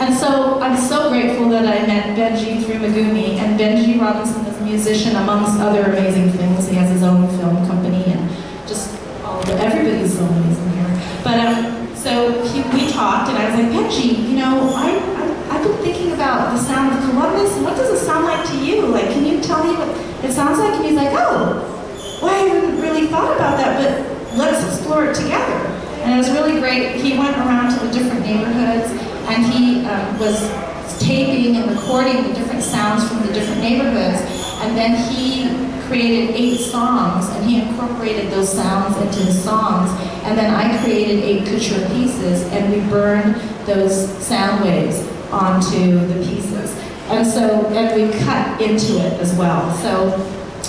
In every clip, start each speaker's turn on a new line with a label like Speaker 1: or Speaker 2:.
Speaker 1: And so I'm so grateful that I met Benji through Megumi, and Benji Robinson is a musician amongst other amazing things. He has his own film company and just everybody's so amazing here. But so we talked, and I was like, Benji, you know, I've been thinking about the sound of Columbus, and what does it sound like to you? Like, can you tell me what it sounds like? And he's like, oh, well, I hadn't really thought about that, but let's explore it together. And it was really great. He went around to the different neighborhoods, and he was taping and recording the different sounds from the different neighborhoods, and then he created 8 songs, and he incorporated those sounds into his songs, and then I created 8 couture pieces, and we burned those sound waves onto the pieces. And we cut into it as well. So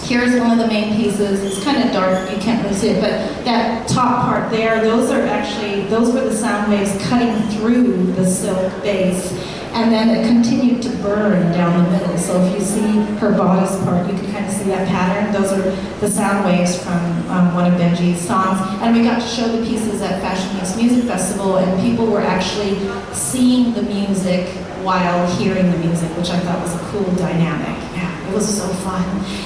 Speaker 1: here's one of the main pieces. It's kind of dark, you can't really see it, but that top part there, those were the sound waves cutting through the silk base. And then it continued to burn down the middle. So if you see her bodice part, you can kind of see that pattern. Those are the sound waves from one of Benji's songs. And we got to show the pieces at Fashion Makes Music Festival, and people were actually seeing the music while hearing the music, which I thought was a cool dynamic. Yeah, it was so fun.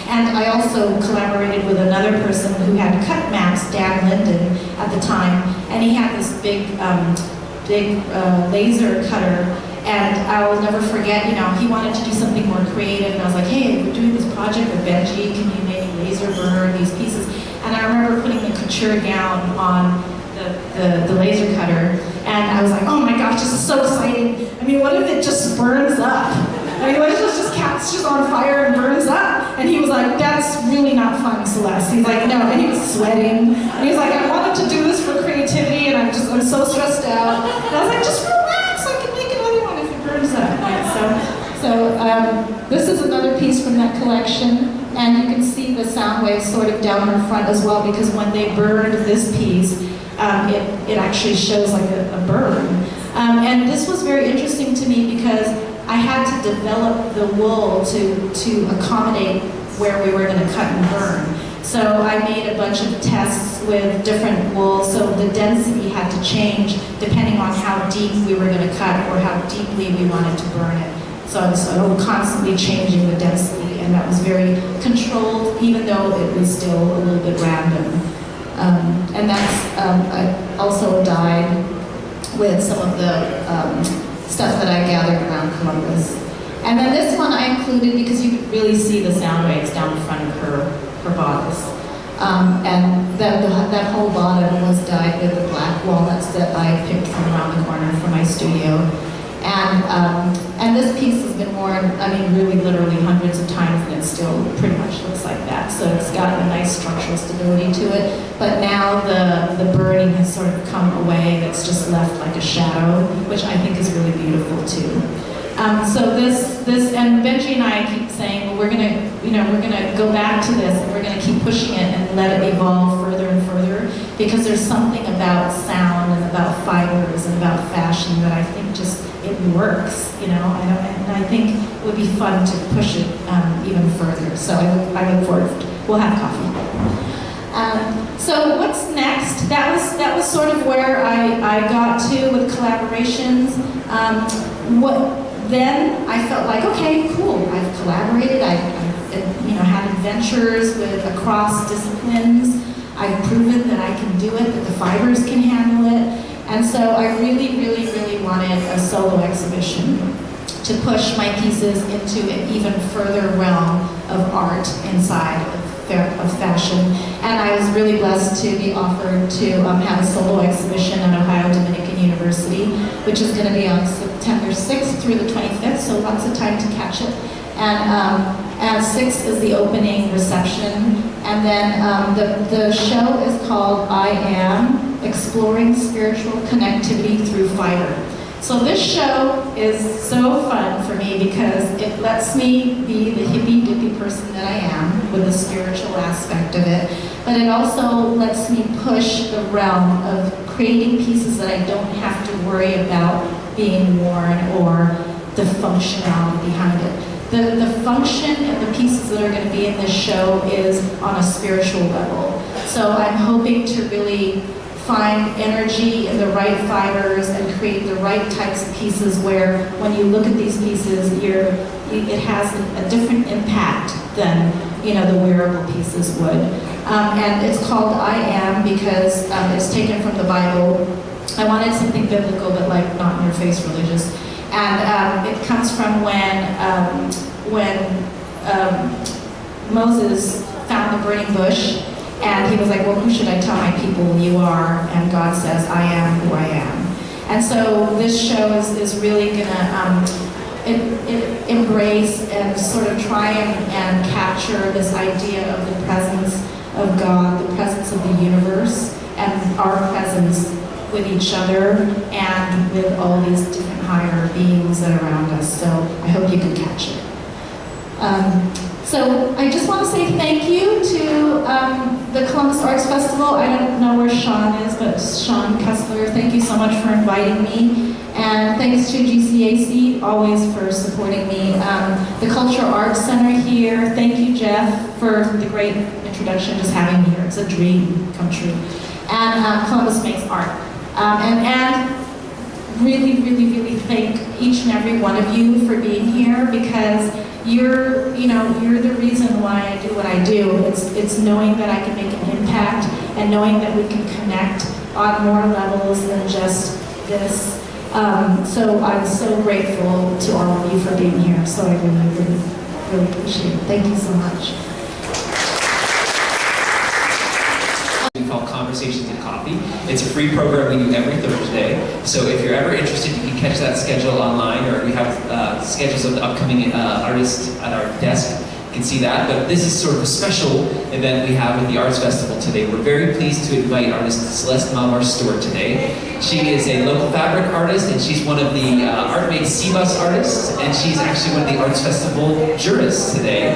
Speaker 1: And I also collaborated with another person who had cut maps, Dan Linden, at the time, and he had this big laser cutter. And I will never forget, you know, he wanted to do something more creative, and I was like, hey, we're doing this project with Benji, can you maybe laser burn these pieces? And I remember putting the couture gown on the laser cutter, and I was like, oh my gosh, this is so exciting. I mean, what if it just burns up? I mean, what if it just catches on fire and burns up? And he was like, that's really not fun, Celeste. He's like, no, and he was sweating. And he was like, I wanted to do this for creativity, and I'm so stressed out. And I was like, just relax, I can make another one if it burns up. So this is another piece from that collection, and you can see the sound waves sort of down her front as well, because when they burned this piece, it actually shows like a burn. And this was very interesting to me because I had to develop the wool to accommodate where we were going to cut and burn. So I made a bunch of tests with different wool, so the density had to change depending on how deep we were going to cut or how deeply we wanted to burn it. So I was constantly changing the density, and that was very controlled, even though it was still a little bit random. And that's I also dyed with some of the stuff that I gathered around Columbus. And then this one I included because you could really see the sound waves down the front of her bodice. And that whole bottom was dyed with the black walnuts that I picked from around the corner from my studio. And this piece has been worn, I mean, really literally hundreds of times, and it still pretty much looks like that. So it's got a nice structural stability to it. But now the burning has sort of come away, and it's just left like a shadow, which I think is really beautiful too. So this, and Benji and I keep saying, well, we're gonna go back to this, and we're gonna keep pushing it and let it evolve further and further, because there's something about sound and about fibers and about fashion that I think just, it works, you know, and I think it would be fun to push it even further. So I look forward to it. We'll have coffee. So what's next? That was sort of where I got to with collaborations. Then I felt like, okay, cool. I've collaborated. I've had adventures with across disciplines. I've proven that I can do it, that the fibers can handle it. And so I really, really, really wanted a solo exhibition to push my pieces into an even further realm of art inside of fashion. And I was really blessed to be offered to have a solo exhibition at Ohio Dominican University, which is going to be on September 6th through the 25th, so lots of time to catch it. And 6th is the opening reception. And then the show is called I Am, Exploring Spiritual Connectivity Through Fiber. So this show is so fun for me because it lets me be the hippy-dippy person that I am with the spiritual aspect of it, but it also lets me push the realm of creating pieces that I don't have to worry about being worn or the functionality behind it. The function and the pieces that are going to be in this show is on a spiritual level. So I'm hoping to really find energy in the right fibers and create the right types of pieces where when you look at these pieces, it has a different impact than the wearable pieces would. And it's called I Am because it's taken from the Bible. I wanted something biblical but like not in your face religious. And it comes from when Moses found the burning bush, and he was like, well, who should I tell my people you are? And God says, I am who I am. And so this show is really gonna embrace and sort of try and capture this idea of the presence of God, the presence of the universe, and our presence with each other and with all these different higher beings that are around us. So I hope you can catch it. So I just want to say thank you to the Columbus Arts Festival. I don't know where Sean is, but Sean Kessler, thank you so much for inviting me. And thanks to GCAC, always for supporting me. The Cultural Arts Center here, thank you, Jeff, for the great introduction, just having me here. It's a dream come true. And Columbus Makes Art. And really, really, really thank each and every one of you for being here, because you're the reason why I do what I do. It's knowing that I can make an impact and knowing that we can connect on more levels than just this. So I'm so grateful to all of you for being here. So I really, really, really appreciate it. Thank you so much.
Speaker 2: We call Conversations and Coffee. It's a free program we do every Thursday. So if you're ever interested, you can catch that schedule online, or we have schedules of the upcoming artists at our desk. You can see that. But this is sort of a special event we have with the Arts Festival today. We're very pleased to invite artist Celeste Malvar-Stewart today. She is a local fabric artist, and she's one of the Makes Cbus artists, and she's actually one of the Arts Festival jurists today.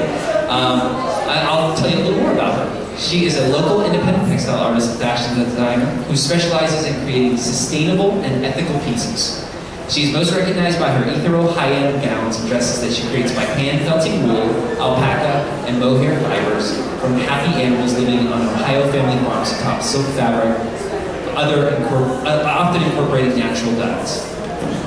Speaker 2: I'll tell you a little more about her. She is a local independent textile artist and fashion designer who specializes in creating sustainable and ethical pieces. She is most recognized by her ethereal high-end gowns and dresses that she creates by hand-felting wool, alpaca, and mohair fibers from happy animals living on Ohio family farms atop silk fabric, often incorporating natural dyes.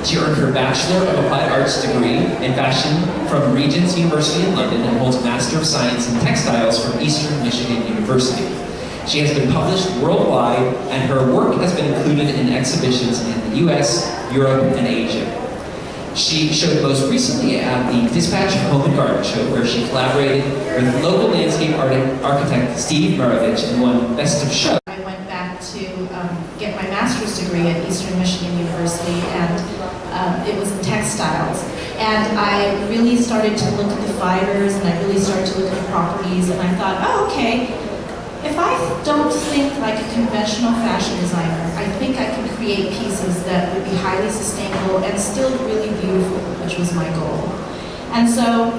Speaker 2: She earned her Bachelor of Applied Arts degree in fashion from Regent's University in London and holds a Master of Science in Textiles from Eastern Michigan University. She has been published worldwide, and her work has been included in exhibitions in the US, Europe, and Asia. She showed most recently at the Dispatch Home and Garden Show, where she collaborated with local landscape architect Steve Marovich and won Best of Show.
Speaker 1: I went back to get my master's degree at Eastern Michigan University, and it was in textiles. And I really started to look at the fibers, and I really started to look at the properties, and I thought, oh, okay, if I don't think like a conventional fashion designer, I think I can create pieces that would be highly sustainable and still really beautiful, which was my goal. And so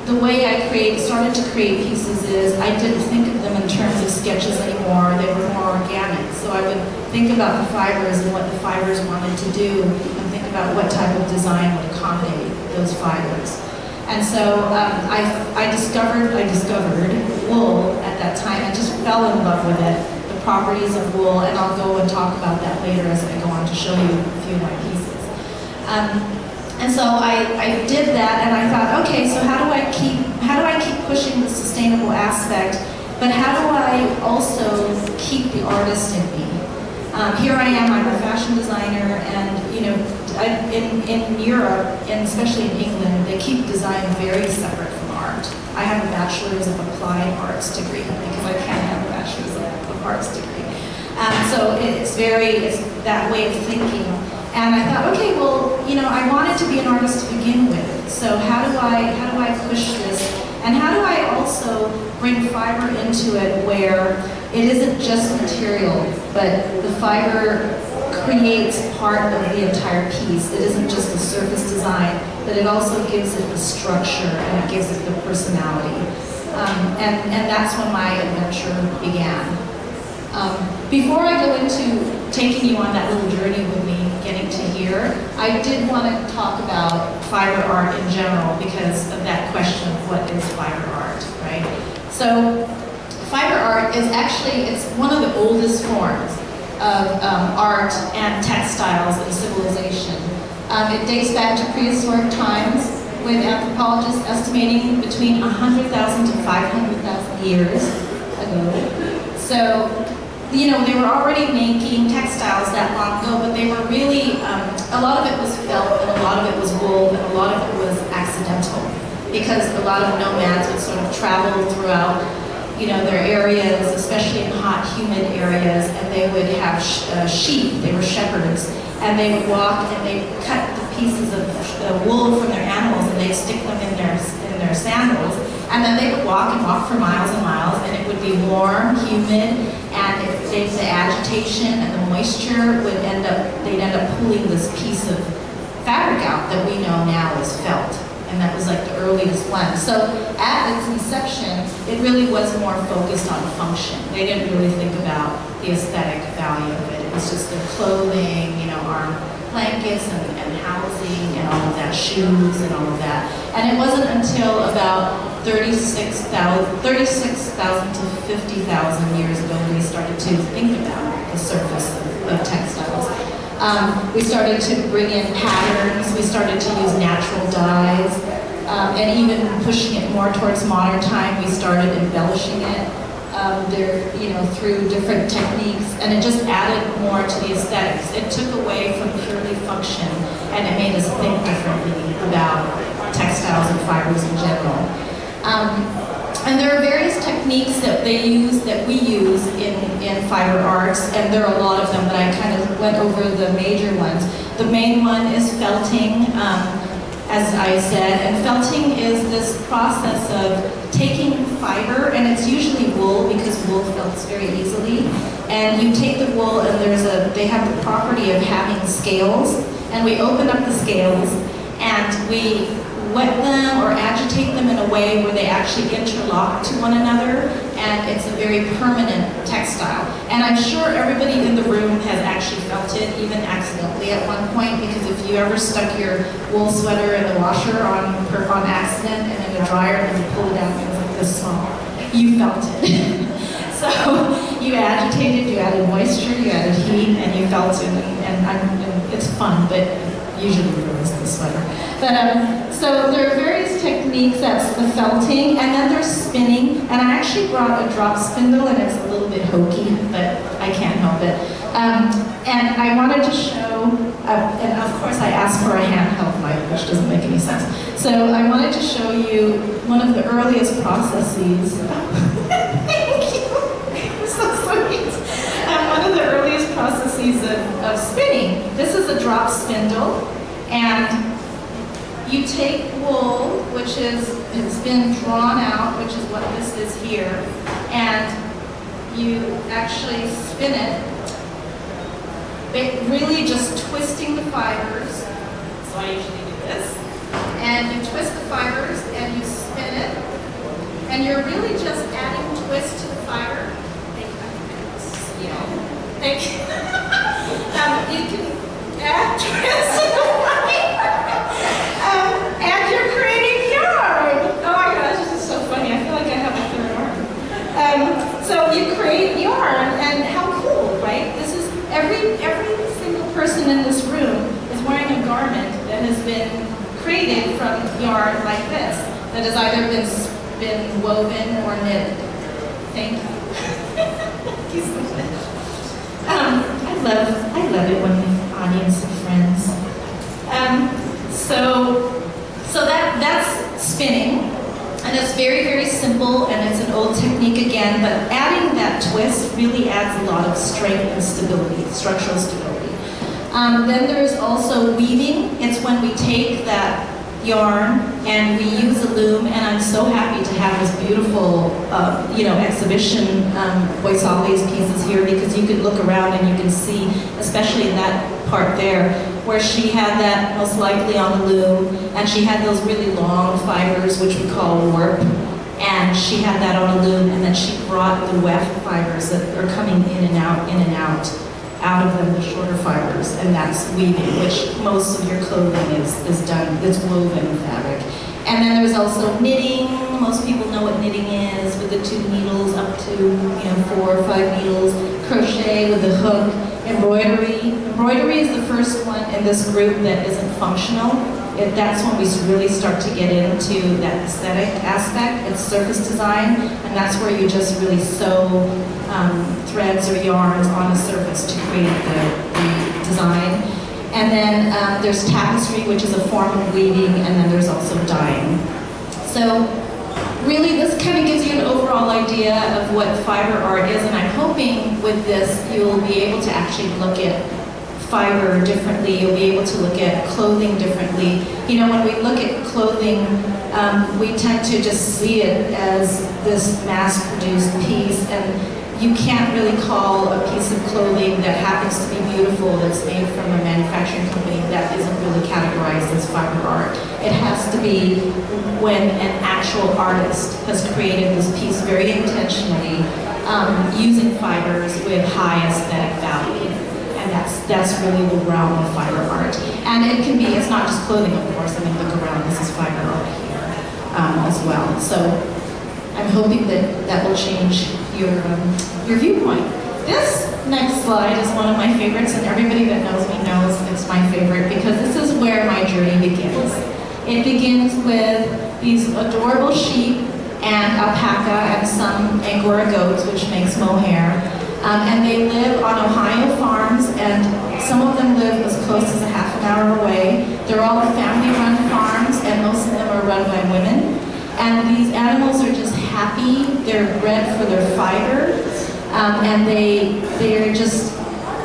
Speaker 1: the way I started to create pieces is I didn't think of them in terms of sketches anymore. They were more organic. So I would think about the fibers and what the fibers wanted to do, and think about what type of design would accommodate those fibers. And so I discovered wool at that time. I just fell in love with it, the properties of wool, and I'll go and talk about that later as I go on to show you a few of my pieces. And so I did that, and I thought, okay, so how do I keep pushing the sustainable aspect, but how do I also keep the artist in me? Here I am, I'm a fashion designer, and in Europe, and especially in England, they keep design very separate from art. I have a Bachelor's of Applied Arts degree because I can't have a Bachelor's of Arts degree. So it's that way of thinking. And I thought, okay, well, I wanted to be an artist to begin with. So how do I push this? And how do I also bring fiber into it where it isn't just material, but the fiber creates part of the entire piece. It isn't just the surface design, but it also gives it the structure and it gives it the personality. And that's when my adventure began. Before I go into taking you on that little journey with me, getting to here, I did want to talk about fiber art in general because of that question of what is fiber art, right? So fiber art is actually, it's one of the oldest forms. of art and textiles and civilization. It dates back to prehistoric times, with anthropologists estimating between 100,000 to 500,000 years ago. So, you know, they were already making textiles that long ago, but they were really, a lot of it was felt, and a lot of it was wool, and a lot of it was accidental, because a lot of nomads would sort of travel throughout, you know, their areas, especially in hot, humid areas, and they would have sheep. They were shepherds, and they would walk and they would cut the pieces of wool from their animals, and they'd stick them in their sandals, and then they would walk for miles and miles, and it would be warm, humid, and the agitation and the moisture would they'd end up pulling this piece of fabric out that we know now as felt. And that was like the earliest one. So at its inception, it really was more focused on function. They didn't really think about the aesthetic value of it. It was just their clothing, you know, arm blankets and housing and all of that, shoes and all of that. And it wasn't until about 36,000 to 50,000 years ago when we started to think about the surface of textiles. We started to bring in patterns, we started to use natural dyes, and even pushing it more towards modern time, we started embellishing it through different techniques, and it just added more to the aesthetics. It took away from purely function, and it made us think differently about textiles and fibers in general. And there are various techniques that we use in fiber arts, and there are a lot of them, but I kind of went over the major ones. The main one is felting, as I said, and felting is this process of taking fiber, and it's usually wool because wool felts very easily, and you take the wool and they have the property of having scales, and we open up the scales and we wet them or agitate them in a way where they actually interlock to one another, and it's a very permanent textile. And I'm sure everybody in the room has actually felted, even accidentally at one point, because if you ever stuck your wool sweater in the washer on accident and in a dryer and you pull it out and it was like this small, you felted. So you agitated, you added moisture, you added heat, and you felted, and it's fun, but usually ruins the sweater. But so there are various techniques. That's the felting, and then there's spinning. And I actually brought a drop spindle, and it's a little bit hokey, but I can't help it. And I wanted to show, and of course I asked for a handheld mic, which doesn't make any sense. So I wanted to show you one of the earliest processes. Thank you. So sweet. One of the earliest processes of spinning. This is a drop spindle, and you take wool, it's been drawn out, which is what this is here, and you actually spin it, really just twisting the fibers. So I usually do this, and you twist the fibers and you spin it, and you're really just adding twist to the fiber. Thank you. You can add twist to the fiber, and you're creating yarn. Oh my gosh, this is so funny. I feel like I have a third arm. So you create yarn, and how cool, right? This is every single person in this room is wearing a garment that has been created from yarn like this, that has either been woven or knitted. Thank you. Thank you so much. I love it when the audience are friends. So that's spinning, and it's very, very simple, and it's an old technique again, but adding that twist really adds a lot of strength and stability, structural stability. Then there's also weaving. It's when we take that yarn and we use a loom, and I'm so happy to have this beautiful exhibition Boisali's pieces here, because you can look around and you can see, especially in that part there, where she had that most likely on the loom, and she had those really long fibers, which we call warp, and she had that on a loom, and then she brought the weft fibers that are coming in and out of them, the shorter fibers, and that's weaving, which most of your clothing is done, it's woven fabric. And then there's also knitting. Most people know what knitting is, with the 2 needles up to 4 or 5 needles. Crochet with the hook. embroidery. Embroidery is the first one in this group that isn't functional. That's when we really start to get into that aesthetic aspect. It's surface design, and that's where you just really sew threads or yarns on a surface to create the design. And then there's tapestry, which is a form of weaving, and then there's also dyeing. So really, this kind of gives you an overall idea of what fiber art is, and I'm hoping with this you'll be able to actually look at fiber differently. You'll be able to look at clothing differently. You know, when we look at clothing, we tend to just see it as this mass-produced piece, and you can't really call a piece of clothing that happens to be beautiful, that's made from a manufacturing company, that isn't really categorized as fiber art. It has to be when an actual artist has created this piece very intentionally, using fibers with high aesthetic value. And that's really the realm of fiber art. And it can be, it's not just clothing, of course. I mean, look around, this is fiber art here as well. So I'm hoping that will change your viewpoint. This next slide is one of my favorites, and everybody that knows me knows it's my favorite because this is where my journey begins. It begins with these adorable sheep and alpaca and some Angora goats, which makes mohair. And they live on Ohio farms, and some of them live as close as a half an hour away. They're all family-run farms, and most of them are run by women. And these animals are just happy. They're bred for their fiber, and they're just,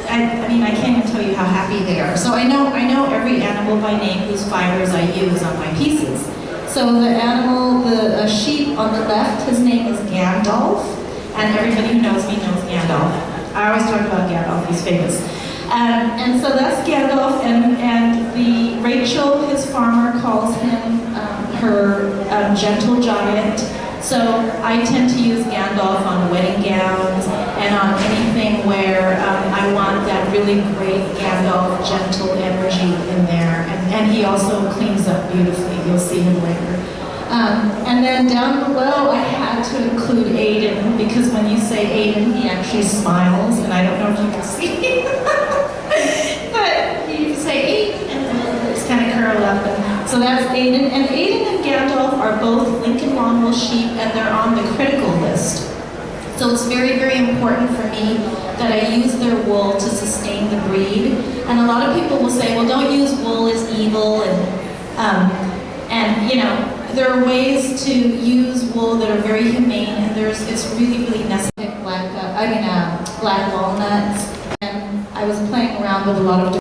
Speaker 1: I mean, I can't even tell you how happy they are. So I know every animal by name whose fibers I use on my pieces. So the animal, the sheep on the left, his name is Gandalf. And everybody who knows me knows Gandalf. I always talk about Gandalf, he's famous. And so that's Gandalf, and the Rachel, his farmer, calls him her gentle giant. So I tend to use Gandalf on wedding gowns and on anything where I want that really great Gandalf gentle energy in there. And he also cleans up beautifully, you'll see him later. And then down below, I had to include Aiden, because when you say Aiden, he actually smiles, and I don't know if you can see. But you say Aiden, and then it's kind of curled up. And so that's Aiden. And Aiden and Gandalf are both Lincoln Longwool sheep, and they're on the critical list. So it's very, very important for me that I use their wool to sustain the breed. And a lot of people will say, well, don't use wool, it's evil, and you know, there are ways to use wool that are very humane, and it's really, really necessary. Black walnuts, and I was playing around with a lot of